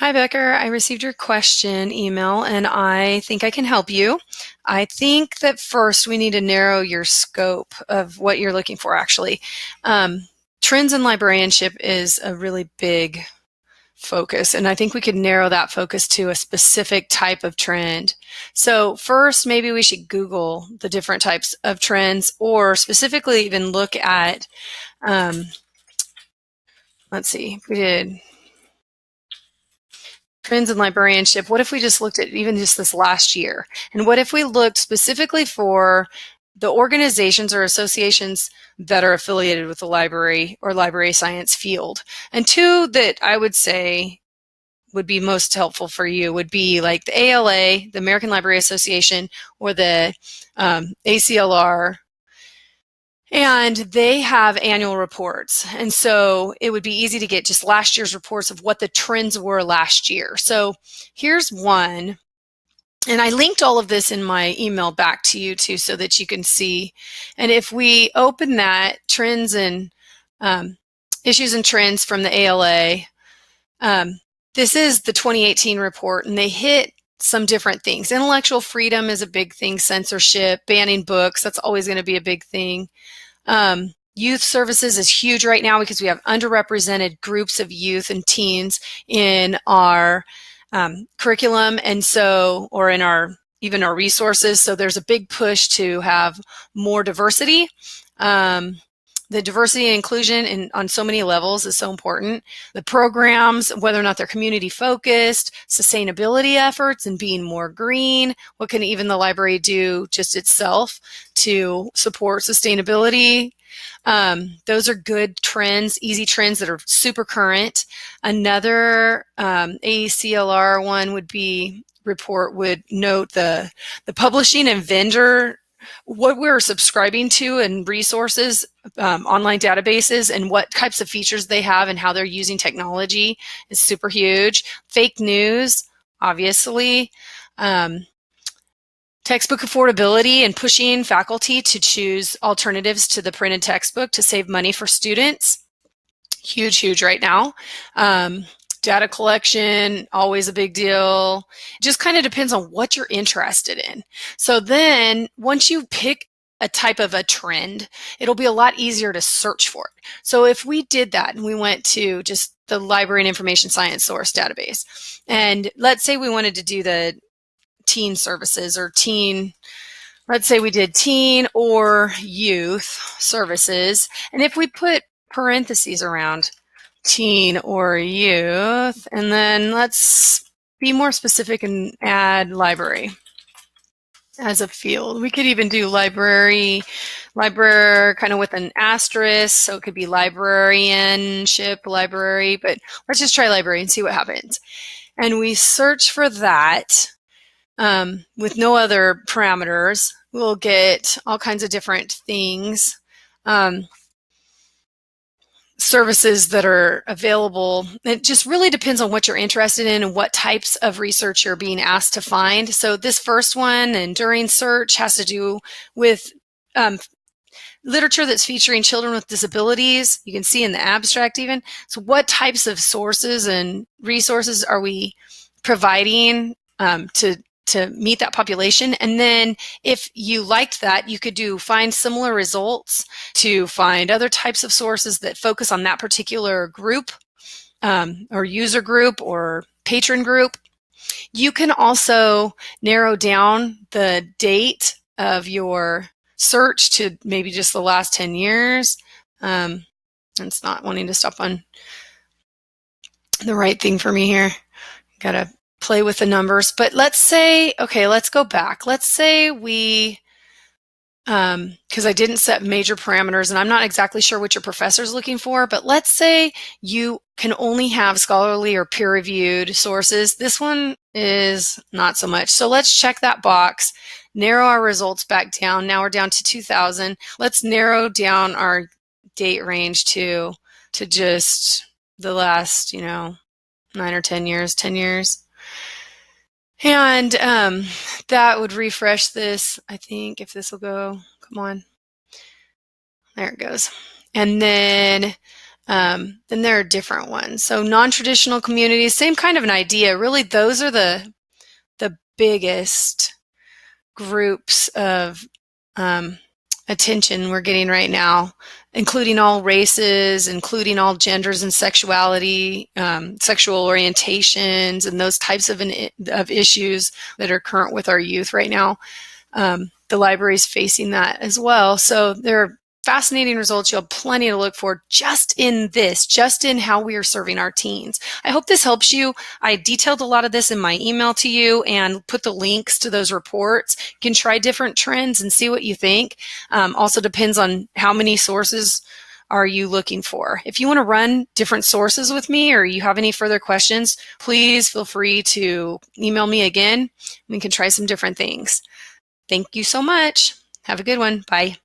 Hi, Becker. I received your question email and I think I can help you. I think that first we need to narrow your scope of what you're looking for, actually. Trends in librarianship is a really big focus, and I think we could narrow that focus to a specific type of trend. So, first, maybe we should Google the different types of trends or specifically even look at, um, let's see, we did trends in librarianship. What if we just looked at even just this last year? And what if we looked specifically for the organizations or associations that are affiliated with the library or library science field? And two that I would say would be most helpful for you would be like the ALA, the American Library Association, or the ACLR. And they have annual reports. And so it would be easy to get just last year's reports of what the trends were last year. So here's one. And I linked all of this in my email back to you too, so that you can see. And if we open that trends and issues and trends from the ALA, this is the 2018 report, and they hit some different things. Intellectual freedom is a big thing. Censorship, banning books, that's always going to be a big thing. Youth services is huge right now because we have underrepresented groups of youth and teens in our curriculum, and so, or in our even our resources. So there's a big push to have more diversity. The diversity and inclusion on so many levels is so important. The programs, whether or not they're community focused, sustainability efforts, and being more green. What can even the library do just itself to support sustainability? Those are good trends, easy trends that are super current. Another ACLR one would be report would note the publishing and vendor, what we're subscribing to and resources, online databases, and what types of features they have and how they're using technology is super huge. Fake news, obviously. Textbook affordability and pushing faculty to choose alternatives to the printed textbook to save money for students. Huge, huge right now. Data collection, always a big deal. It just kind of depends on what you're interested in. So then once you pick a type of a trend, it'll be a lot easier to search for it. So if we did that and we went to just the Library and Information Science Source database, and let's say we wanted to do the teen services or teen, let's say we did teen or youth services, and if we put parentheses around teen or youth, and then let's be more specific and add library as a field. We could even do library kind of with an asterisk, so it could be librarianship, library, but let's just try library and see what happens. And we search for that with no other parameters. We'll get all kinds of different things. Services that are available. It just really depends on what you're interested in and what types of research you're being asked to find. So this first one, enduring search, has to do with literature that's featuring children with disabilities. You can see in the abstract even. So what types of sources and resources are we providing to meet that population? And then if you liked that, you could find similar results to find other types of sources that focus on that particular group, or user group or patron group. You can also narrow down the date of your search to maybe just the last 10 years. It's not wanting to stop on the right thing for me here. Gotta play with the numbers. But let's say, okay, let's go back. Let's say we, because I didn't set major parameters and I'm not exactly sure what your professor's looking for, but let's say you can only have scholarly or peer-reviewed sources. This one is not so much. So let's check that box, narrow our results back down. Now we're down to 2000. Let's narrow down our date range to just the last, 9 or 10 years, 10 years. And that would refresh this, I think, if this will go. Come on. There it goes. And then then there are different ones. So non-traditional communities, same kind of an idea. Really, those are the biggest groups of attention we're getting right now, including all races, including all genders and sexuality, sexual orientations, and those types of issues that are current with our youth right now. The library is facing that as well. So there are fascinating results. You'll have plenty to look for just in how we are serving our teens. I hope this helps you. I detailed a lot of this in my email to you and put the links to those reports. You can try different trends and see what you think. Also depends on how many sources are you looking for. If you want to run different sources with me or you have any further questions, please feel free to email me again. We can try some different things. Thank you so much. Have a good one. Bye.